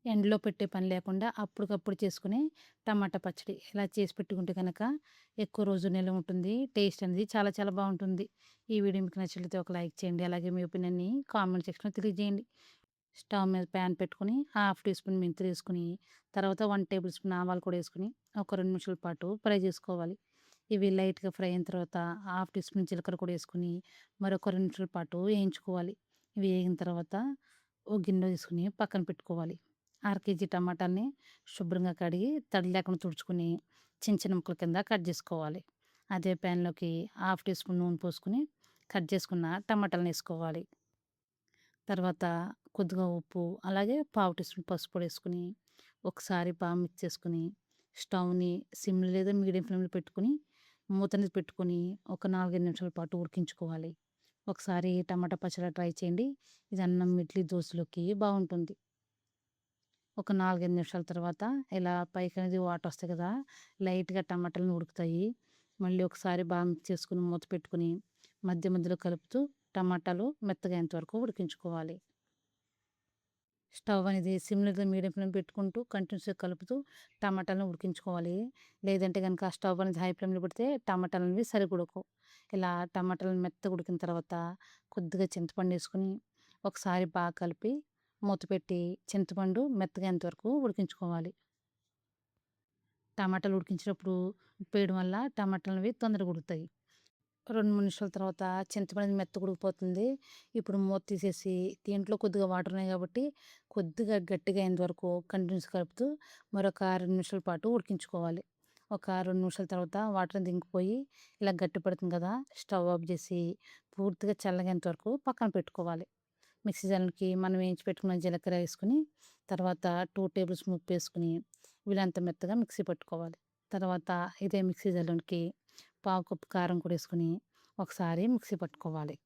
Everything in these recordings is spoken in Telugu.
ఎండలో పెట్టే పని లేకుండా అప్పటికప్పుడు చేసుకునే టమాటా పచ్చడి. ఇలా చేసి పెట్టుకుంటే గనక ఎక్కువ రోజు నిల్వ ఉంటుంది. టేస్ట్ అనేది చాలా చాలా బావుంటుంది. ఈ వీడియో మీకు నచ్చినట్లయితే ఒక లైక్ చేయండి. అలాగే మీ ఒపీనియన్‌ని కామెంట్ సెక్షన్‌లో తెలియజేయండి. స్టవ్ మీద ప్యాన్ పెట్టుకొని హాఫ్ టీ స్పూన్ మెంతులేసుకొని, తర్వాత 1 టేబుల్ స్పూన్ ఆవాలు కూడా ఏసుకొని, ఒక 2 నిమిషాల పాటు ఫ్రై జేసుకోవాలి. ఇవి లైట్‌గా ఫ్రై అయిన తర్వాత హాఫ్ టీ స్పూన్ జీలకర్ర కూడా ఏసుకొని, మరొక 2 నిమిషాల పాటు వేయించుకోవాలి. ఇవి వేగిన తర్వాత ఓ గిన్నెలో తీసుకొని పక్కన పెట్టుకోవాలి. అర కేజీ టమాటాల్ని శుభ్రంగా కడిగి తడి లేకుండా తుడుచుకొని, చిన్న చిన్న ముక్కల కింద కట్ జేసుకోవాలి. అదే ప్యాన్‌లోకి హాఫ్ టీ స్పూన్ నూనె పోసుకొని, కట్ చేసుకున్న టమాటాలనేసుకోవాలి. తర్వాత కొద్దిగా ఉప్పు, అలాగే పావు టీ స్పూన్ పసుపు పొడేసుకొని, ఒకసారి బాగా మిక్స్ చేసుకొని, స్టవ్‌ని సిమ్ లేదా మీడియం ఫ్లేమ్‌లో పెట్టుకొని, మూతనేది పెట్టుకొని, ఒక 4, 5 నిమిషాల పాటు ఉడికించుకోవాలి. ఒకసారి టమాటా పచ్చడి ట్రై చేయండి. ఇది అన్నం, ఇడ్లీ, దోసలోకి బావుంటుంది. ఒక 4, 5 నిమిషాల తర్వాత ఇలా పైకనేది వాటరొస్తాయి కదా! లైట్‌గా టమాటాలన్నీ ఉడుకుతాయి. మళ్ళీ ఒకసారి బాగా మిక్స్ చేసుకొని, మూత పెట్టుకొని, మధ్య మధ్యలో కలుపుతూ టమాటాలు మెత్తగా అయ్యేంత వరకు ఉడికించుకోవాలి. స్టవ్ అనేది సిమ్ లేదా మీడియం ఫ్లేమ్ పెట్టుకుంటూ కంటిన్యూస్‌గా కలుపుతూ టమాటాలను ఉడికించుకోవాలి. లేదంటే గనుక స్టవ్ అనేది హై ఫ్లేమ్‌లో పెడితే టమాటాలనేవి సరిగ్గా ఉడకవు. ఇలా టమాటాలను మెత్తగా ఉడికిన తర్వాత కొద్దిగా చింతపండేసుకొని ఒకసారి బాగా కలిపి మూత పెట్టి చింతపండు మెత్తగా అయ్యేంత వరకు ఉడికించుకోవాలి. టమాటాలు ఉడికించేటప్పుడు ఉప్పేయడం వల్ల టమాటాలనేవి తొందరగా ఉడుకుతాయి. 2, 3 నిమిషాల తర్వాత చింతపండు మెత్తగా ఉడికిపోతుంది. ఇప్పుడు మూత తీసేసి దీంట్లో కొద్దిగా వాటర్ ఉన్నాయి కాబట్టి కొద్దిగా గట్టిగా అయ్యేంత వరకు కంటిన్యూస్‌గా కలుపుతూ మరొక 2 నిమిషాల పాటు ఉడికించుకోవాలి. ఒక 2 నిమిషాల తర్వాత వాటర్ అంతా ఇంకిపోయి ఇలా గట్టి పడుతుంది కదా! స్టవ్ ఆఫ్ చేసి పూర్తిగా చల్లగయ్యేంత వరకు పక్కన పెట్టుకోవాలి. మిక్సీ జార్‌లోకి మనం వేయించి పెట్టుకున్న జీలకర్ర ఏసుకొని, తర్వాత 2 టేబుల్ స్పూన్ ఉప్పేసుకొని వీలంత మెత్తగా మిక్సీ పట్టుకోవాలి. తర్వాత ఇదే మిక్సీ జార్‌లోనికి పావు కప్పు కారం కూడా ఏసుకొని ఒకసారి మిక్సీ పట్టుకోవాలి.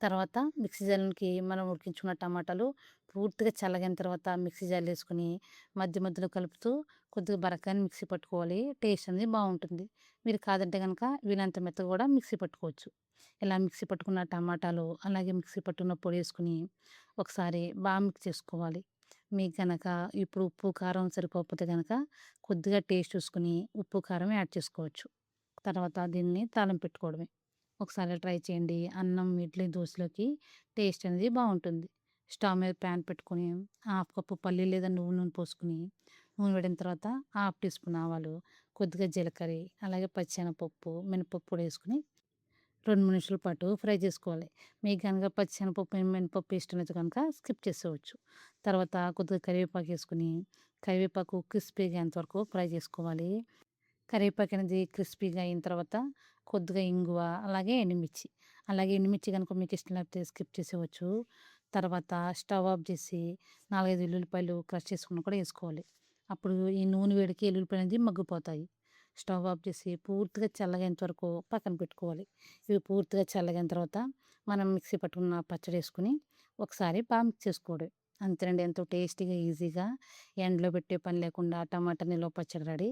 తర్వాత మిక్సీ జార్‌లోకి మనం ఉడికించుకున్న టమాటాలు పూర్తిగా చల్లగైన తర్వాత మిక్సీ జార్‌లో ఏసుకొని మధ్య మధ్యలో కలుపుతూ కొద్దిగా బరకని మిక్సీ పట్టుకోవాలి. టేస్ట్ అనేది బావుంటుంది. మీరు కాదంటే గనక వీలంత మెత్తగా కూడా మిక్సీ పట్టుకోవచ్చు. ఇలా మిక్సీ పట్టుకున్న టమాటాలు, అలాగే మిక్సీ పట్టుకున్న పొడేసుకొని ఒకసారి బాగా మిక్స్ చేసుకోవాలి. మీకు గనక ఇప్పుడు ఉప్పు, కారం సరిపోకపోతే గనక కొద్దిగా టేస్ట్ చూసుకొని ఉప్పు, కారం యాడ్ చేసుకోవచ్చు. తర్వాత దీన్ని తాలింపు పెట్టుకోవడమే. ఒకసారి ట్రై చేయండి. అన్నం, ఇడ్లీ, దోసలోకి టేస్ట్ అనేది బావుంటుంది. స్టవ్ మీద ప్యాన్ పెట్టుకొని హాఫ్ కప్పు పల్లీలు లేదా నువ్వుల నూనె పోసుకొని, నూనె వేడిన తర్వాత హాఫ్ టీ స్పూన్ ఆవాలు, కొద్దిగా జీలకర్ర, అలాగే పచ్చెనపప్పు, మినపప్పు కూడా ఏసుకొని 2, 3 నిమిషాల పాటు ఫ్రై చేసుకోవాలి. మీకు గనక పచ్చెనపప్పు, మినపప్పు ఇష్టమైతే కనుక స్కిప్ చేసేయవచ్చు. తర్వాత కొద్దిగా కరివేపాకేసుకొని, కరివేపాకు క్రిస్పీగా అయ్యేంత వరకు ఫ్రై చేసుకోవాలి. కరివేపాకు అనేది క్రిస్పీగా అయిన తర్వాత కొద్దిగా ఇంగువ, అలాగే ఎండుమిర్చి. అలాగే ఎండుమిర్చి గనుక మీకు ఇష్టం లేకపోతే స్కిప్ చేసేయవచ్చు. తర్వాత స్టవ్ ఆఫ్ చేసి 4, 5 ఎల్లుల్లిపాయలు క్రష్ చేసుకున్నవి కూడా ఏసుకోవాలి. అప్పుడు ఈ నూనె వేడికి ఎల్లుల్లిపాయలు అనేది మగ్గిపోతాయి. స్టవ్ ఆఫ్ చేసి పూర్తిగా చల్లగయ్యేంత వరకు పక్కన పెట్టుకోవాలి. ఇవి పూర్తిగా చల్లగైన తర్వాత మనం మిక్సీ పట్టుకున్న పచ్చడేసుకొని ఒకసారి బాగా మిక్స్ చేసుకోవడమే. అంతేనండి. ఎంతో టేస్టీగా, ఈజీగా ఎండలో పెట్టే పని లేకుండా టమాటా నిల్వ పచ్చడి రెడీ.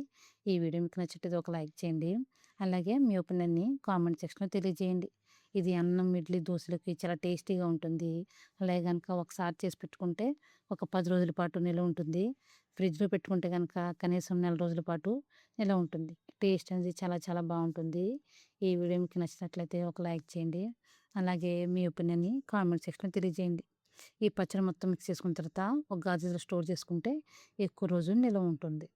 ఈ వీడియో మీకు నచ్చితే ఒక లైక్ చేయండి. అలాగే మీ ఒపీనియన్‌ని కామెంట్ సెక్షన్‌లో తెలియజేయండి. ఇది అన్నం, ఇడ్లీ, దోసలోకి చాలా టేస్టీగా ఉంటుంది. అలాగే గనక ఒకసారి చేసి పెట్టుకుంటే ఒక 10 రోజుల పాటు నిల్వ ఉంటుంది. ఫ్రిడ్జ్‌లో పెట్టుకుంటే గనక కనీసం నెల రోజుల పాటు నిల్వ ఉంటుంది. టేస్ట్ అనేది చాలా చాలా బావుంటుంది. ఈ వీడియో మీకు నచ్చినట్లయితే ఒక లైక్ చేయండి. అలాగే మీ ఒపీనియన్‌ని కామెంట్ సెక్షన్‌లో తెలియజేయండి. ఈ పచ్చడి మొత్తం మిక్స్ చేసుకున్న తర్వాత ఒక గాజులో స్టోర్ చేసుకుంటే ఎక్కువ రోజులు నిల్వ ఉంటుంది.